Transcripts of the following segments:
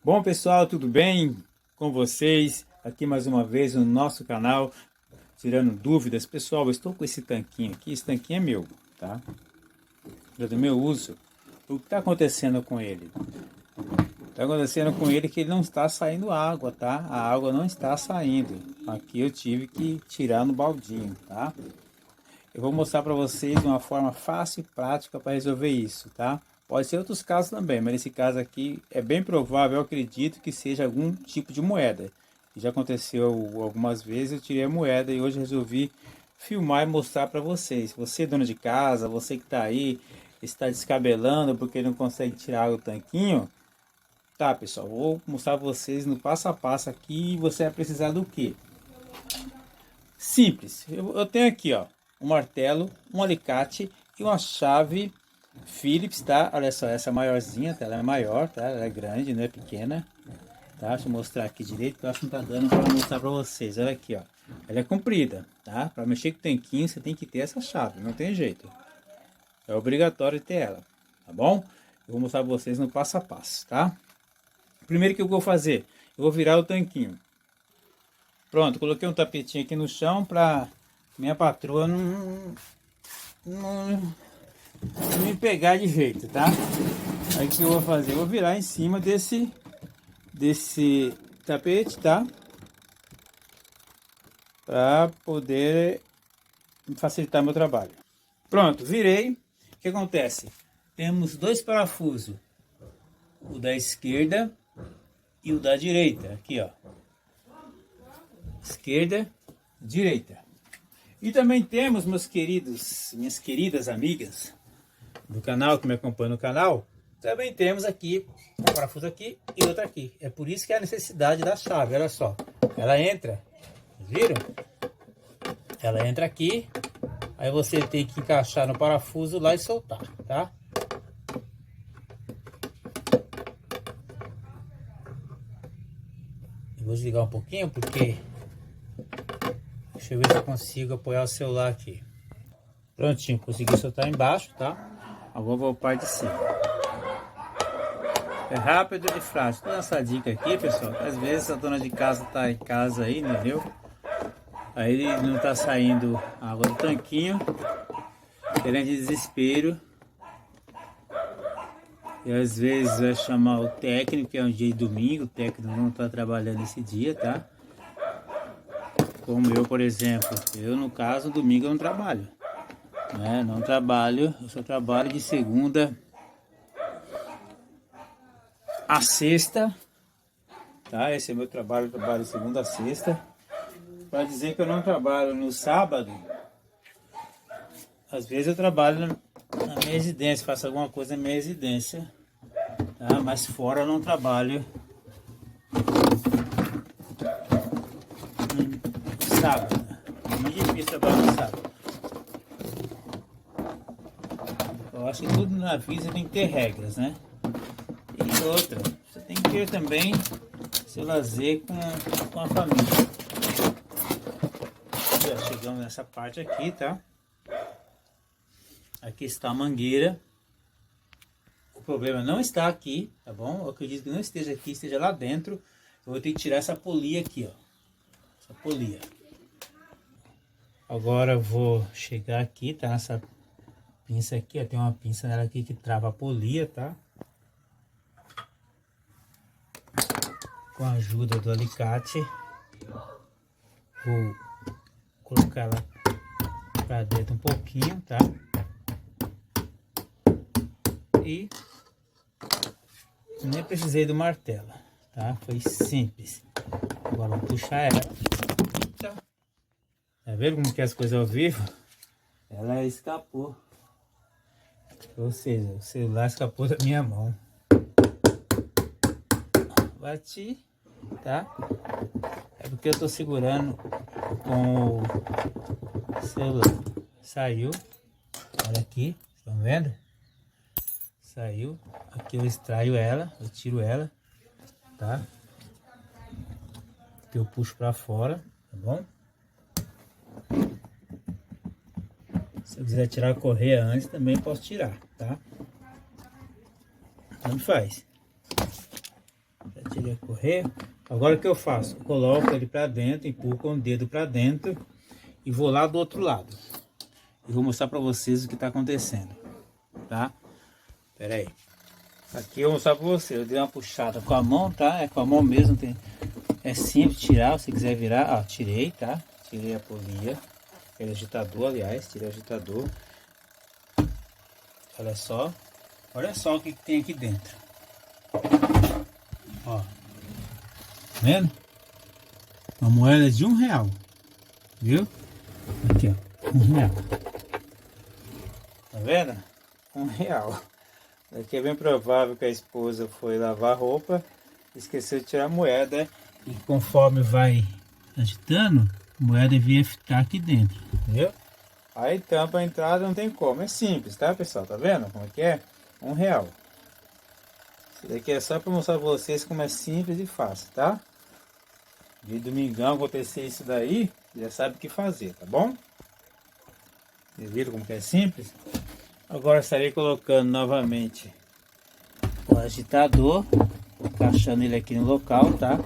Bom pessoal, tudo bem com vocês? Aqui mais uma vez no nosso canal, tirando dúvidas. Pessoal, eu estou com esse tanquinho aqui, esse tanquinho é meu, tá? É do meu uso. O que está acontecendo com ele? Está acontecendo com ele que ele não está saindo água, tá? A água não está saindo. Aqui eu tive que tirar no baldinho, tá? Eu vou mostrar para vocês uma forma fácil e prática para resolver isso, tá? Pode ser outros casos também, mas nesse caso aqui é bem provável, eu acredito que seja algum tipo de moeda. Já aconteceu algumas vezes, eu tirei a moeda e hoje resolvi filmar e mostrar para vocês. Você, dona de casa, você que está aí, está descabelando porque não consegue tirar o tanquinho, tá pessoal, vou mostrar para vocês no passo a passo aqui. Você vai precisar do que? Simples, eu tenho aqui ó, um martelo, um alicate e uma chave Phillips, tá? Olha só, essa maiorzinha, tá? Ela é maior, tá? Ela é grande, não é pequena, tá? Deixa eu mostrar aqui direito, que eu acho que não tá dando para mostrar para vocês. Olha aqui, ó. Ela é comprida, tá? Para mexer com o tanquinho, você tem que ter essa chave, não tem jeito. É obrigatório ter ela, tá bom? Eu vou mostrar para vocês no passo a passo, tá? Primeiro que eu vou fazer, eu vou virar o tanquinho. Pronto, coloquei um tapetinho aqui no chão para minha patroa não me pegar de jeito, tá? Aí o que eu vou fazer? Eu vou virar em cima desse tapete, tá? Para poder facilitar meu trabalho. Pronto, virei. O que acontece? Temos dois parafusos, o da esquerda e o da direita, aqui ó. Esquerda, direita. E também temos, meus queridos, minhas queridas amigas do canal, que me acompanham no canal, também temos aqui um parafuso aqui e outro aqui. É por isso que é a necessidade da chave, olha só. Ela entra, viram? Ela entra aqui, aí você tem que encaixar no parafuso lá e soltar, tá? Eu vou desligar um pouquinho porque... Deixa eu ver se eu consigo apoiar o celular aqui. Prontinho, consegui soltar embaixo, tá? Agora vou para a parte de cima. É rápido e frágil. Toda essa dica aqui, pessoal, às vezes a dona de casa tá em casa aí, entendeu? Aí não tá saindo água do tanquinho, querendo de desespero. E às vezes vai chamar o técnico, que é um dia de domingo, o técnico não tá trabalhando esse dia, tá? Como eu, por exemplo, eu no caso, domingo eu não trabalho, né? Não trabalho, eu só trabalho de segunda a sexta, tá? Esse é meu trabalho, eu trabalho de segunda a sexta. Para dizer que eu não trabalho no sábado, às vezes eu trabalho na minha residência, faço alguma coisa na minha residência, tá? Mas fora eu não trabalho no sábado. É muito difícil trabalhar no sábado. Eu acho que tudo na vida tem que ter regras, né? E outra, você tem que ter também seu lazer com a família. Já chegamos nessa parte aqui, tá? Aqui está a mangueira. O problema não está aqui, tá bom? Eu acredito que não esteja aqui, esteja lá dentro. Eu vou ter que tirar essa polia aqui, ó. Essa polia. Agora eu vou chegar aqui, tá? Nessa pinça aqui, ó. Tem uma pinça nela aqui que trava a polia, tá? Com a ajuda do alicate, vou colocar ela pra dentro um pouquinho, tá? E nem precisei do martelo, tá? Foi simples. Agora vamos puxar ela. Eita. Tá vendo como que é as coisas ao vivo? Ela escapou. Ou seja, o celular escapou da minha mão. Bati, tá? É porque eu tô segurando com o celular. Saiu. Olha aqui, estão vendo? Saiu. Aqui eu extraio ela, eu tiro ela, tá? Aqui eu puxo pra fora, tá bom? Se eu quiser tirar a correia antes, também posso tirar, tá? Tanto faz. Já tirei a correia. Agora o que eu faço? Eu coloco ele para dentro, empurro com o dedo para dentro e vou lá do outro lado. E vou mostrar para vocês o que está acontecendo, tá? Pera aí. Aqui eu vou mostrar para vocês. Eu dei uma puxada com a mão, tá? É com a mão mesmo. É simples tirar, se quiser virar. Ó, tirei, tá? Tirei a polia. Tirei o agitador, aliás. Tirei o agitador. Olha só. Olha só o que tem aqui dentro. Ó. Tá vendo? Uma moeda de R$1. Viu? Aqui, ó. R$1. Tá vendo? R$1. Aqui é bem provável que a esposa foi lavar a roupa, esqueceu de tirar a moeda e conforme vai agitando, a moeda devia ficar aqui dentro, entendeu? Aí tampa a entrada, não tem como, é simples, tá pessoal? Tá vendo como é que é? R$1. Isso daqui é só para mostrar para vocês como é simples e fácil, tá? De domingão acontecer isso daí, já sabe o que fazer, tá bom? Vocês viram como que é simples? Agora estarei colocando novamente o agitador, encaixando ele aqui no local, tá?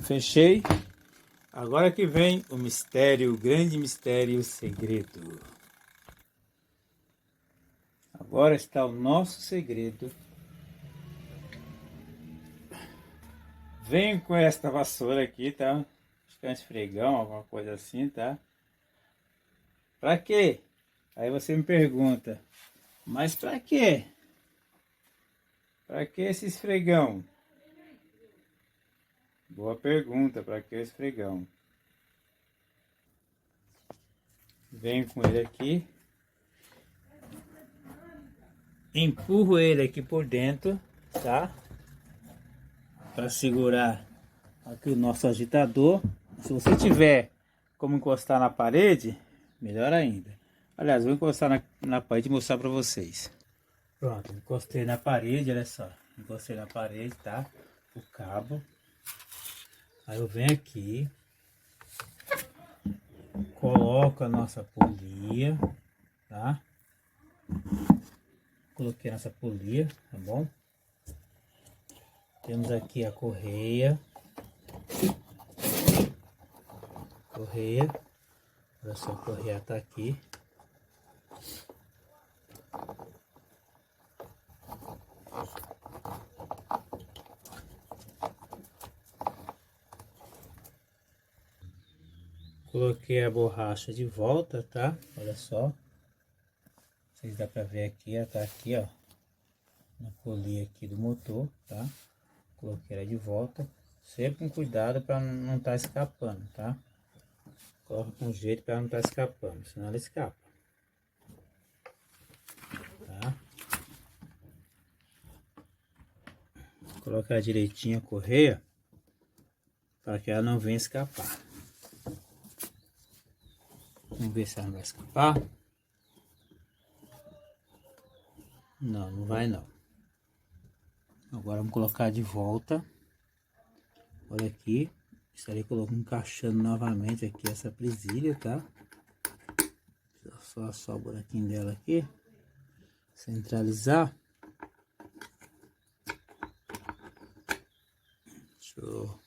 Fechei. Agora que vem o mistério, o grande mistério, o segredo. Agora está o nosso segredo. Venho com esta vassoura aqui, tá? Acho que é um esfregão, alguma coisa assim, tá? Pra quê? Aí você me pergunta, mas pra quê? Pra que esse esfregão? Boa pergunta, pra que esse esfregão? Venho com ele aqui. Empurro ele aqui por dentro, tá? Para segurar aqui o nosso agitador. Se você tiver como encostar na parede, melhor ainda. Aliás, vou encostar na parede e mostrar para vocês. Pronto, encostei na parede, olha só. Encostei na parede, tá? O cabo. Aí eu venho aqui. Coloco a nossa polia, tá? Coloquei nossa polia, tá bom? Temos aqui a correia. Olha só, a correia tá aqui. Coloquei a borracha de volta, tá? Olha só. Vocês dá pra ver aqui, ela tá aqui, ó. Na polia aqui do motor, tá? Coloquei ela de volta. Sempre com cuidado para não estar escapando, tá? Coloca com jeito para não estar escapando, senão ela escapa. Tá? Colocar direitinho a correia para que ela não venha escapar. Vamos ver se ela não vai escapar. Não, não vai não. Agora vamos colocar de volta. Olha aqui. Estarei colocando, encaixando novamente aqui essa presilha, tá? Só o buraquinho dela aqui. Centralizar. Deixa eu...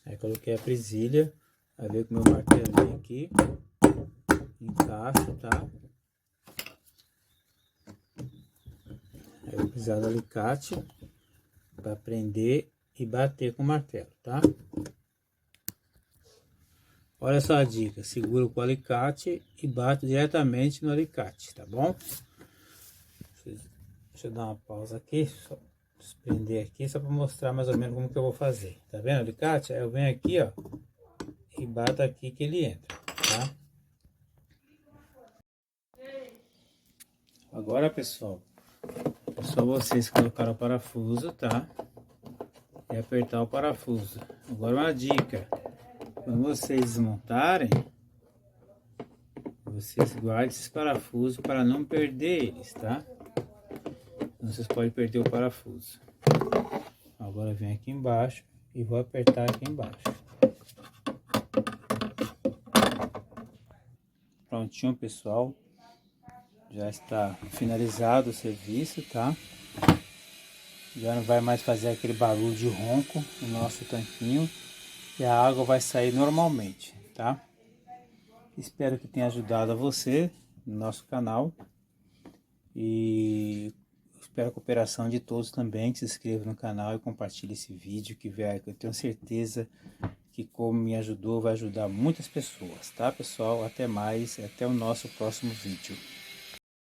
Aí coloquei a presilha. Aí veio com o meu martelinho aqui. Encaixo, tá? Aí eu vou precisar do alicate para prender e bater com o martelo, tá? Olha só a dica, segura com o alicate e bate diretamente no alicate, tá bom? Deixa eu dar uma pausa aqui, só prender aqui, só para mostrar mais ou menos como que eu vou fazer. Tá vendo o alicate? Aí eu venho aqui, ó, e bato aqui que ele entra, tá? Agora, pessoal, é só vocês colocar o parafuso, tá? E apertar o parafuso. Agora uma dica, quando vocês desmontarem, vocês guardem esses parafusos para não perder eles, tá? Vocês podem perder o parafuso. Agora vem aqui embaixo e vou apertar aqui embaixo. Prontinho, pessoal. Já está finalizado o serviço, tá? Já não vai mais fazer aquele barulho de ronco no nosso tanquinho e a água vai sair normalmente, tá? Espero que tenha ajudado a você no nosso canal e espero a cooperação de todos também, que se inscreva no canal e compartilhe esse vídeo que eu tenho certeza que como me ajudou, vai ajudar muitas pessoas, tá pessoal? Até mais, até o nosso próximo vídeo.